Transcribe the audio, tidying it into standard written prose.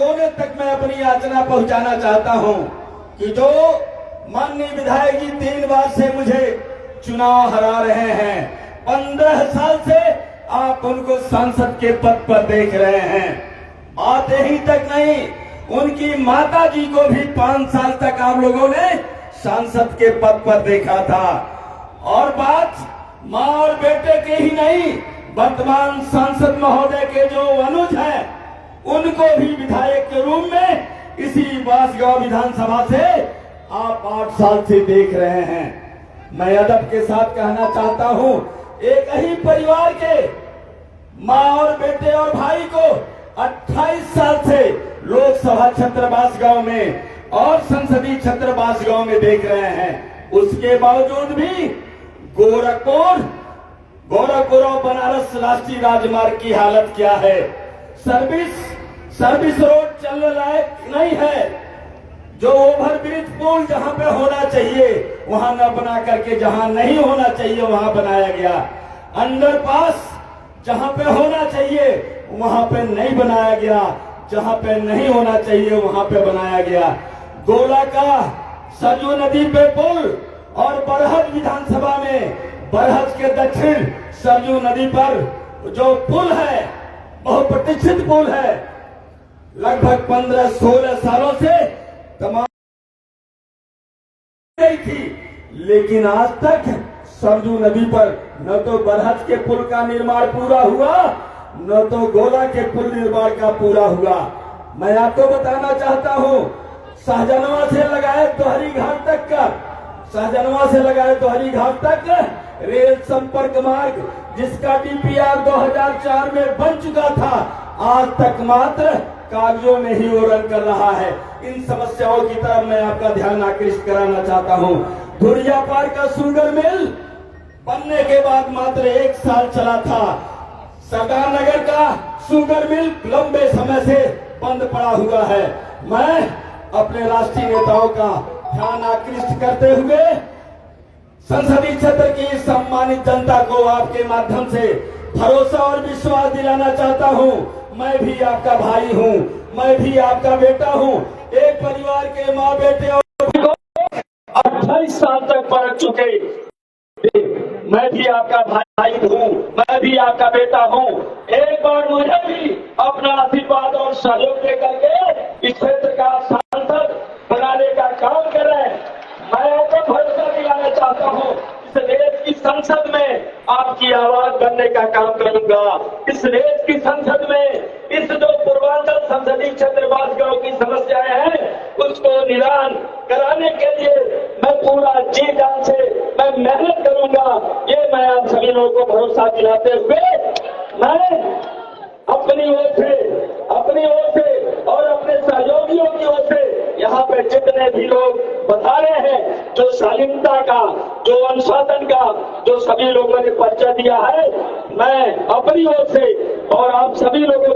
कोने तक मैं अपनी याचना पहुंचाना चाहता हूं कि जो माननीय विधायक जी 3 बार से मुझे चुनाव हरा रहे हैं, 15 साल से आप उनको सांसद के पद पर देख रहे हैं। आते ही तक नहीं, उनकी माता जी को भी 5 साल तक आप लोगों ने सांसद के पद पर देखा था। और बात मां और बेटे के ही नहीं, वर्तमान सांसद महोदय के जो अनुज हैं, उनको भी विधायक के रूप में इसी बांसगांव विधानसभा से आप 8 साल से देख रहे हैं। मैं अदब के साथ कहना चाहता हूं, एक ही परिवार के मां और बेटे और भाई को 28 साल से लोकसभा क्षेत्र बांसगांव में और संसदीय क्षेत्र बांसगांव में देख रहे हैं। उसके बावजूद भी गोरखपुर और बनारस राष्ट्रीय राजमार्ग की हालत क्या है? सर्विस रोड चलने लायक नहीं है। जो ओवरब्रिज पुल जहां पे होना चाहिए वहां न बना करके जहां नहीं होना चाहिए वहां बनाया गया। अंडरपास जहां पे होना चाहिए वहां पे नहीं बनाया गया, जहां पे नहीं होना चाहिए वहां पे बनाया गया। गोला का सरयू नदी पे पुल और बरहज विधानसभा में बरहज के दक्षिण सरयू नदी पर जो पुल है, बहुप्रतीक्षित पुल है, लगभग 15-16 सालों से तमाम गई थी, लेकिन आज तक सरयू नदी पर न तो बरहज के पुल का निर्माण पूरा हुआ, न तो गोला के पुल निर्माण का पूरा हुआ। मैं आपको बताना चाहता हूं, शाहजहां से लगाए दोहरी घाट तक का, शाहजहां से लगाए दोहरी घाट तक रेल संपर्क मार्ग जिसका डीपीआर 2004 में बन चुका था, आज तक मात्र कागजों में ही वो रन कर रहा है। इन समस्याओं की तरफ मैं आपका ध्यान आकृष्ट कराना चाहता हूं। धुरियापार का शुगर मिल बनने के बाद मात्र 1 साल चला था। सरदार नगर का शुगर मिल लंबे समय से बंद पड़ा हुआ है। मैं अपने राष्ट्रीय नेताओं का ध्यान आकृष्ट करते हुए संसदीय क्षेत्र की सम्मानित जनता को आपके माध्यम से भरोसा और विश्वास दिलाना चाहता हूं। मैं भी आपका भाई हूं, मैं भी आपका बेटा हूं। एक परिवार के माँ बेटे और 28 साल तक परख चुके, मैं भी आपका भाई हूं, मैं भी आपका बेटा हूं। एक बार मुझे भी अपना आशीर्वाद और सहयोग देकर के इस क्षेत्र का सांसद बनाने का काम करें। मैं आपको भरोसा दिलाना चाहता हूं, इस देश की संसद में आपकी आवाज बनने का काम करूंगा। इस देश की संसद में इस जो पूर्वांचल संसदीय क्षेत्र बांसगांव की समस्याएं हैं उसको निदान कराने के लिए मैं पूरा जी जान से मैं मेहनत करूंगा। ये मैं आप सभी लोगों को भरोसा दिलाते हुए मैं अपनी ओर से और अपने सहयोगियों की ओर से यहाँ पे जितने भी लोग बता रहे हैं, जो शालीनता का, जो अनुशासन का, जो सभी लोगों ने परिचय दिया है, मैं अपनी ओर से और आप सभी लोगों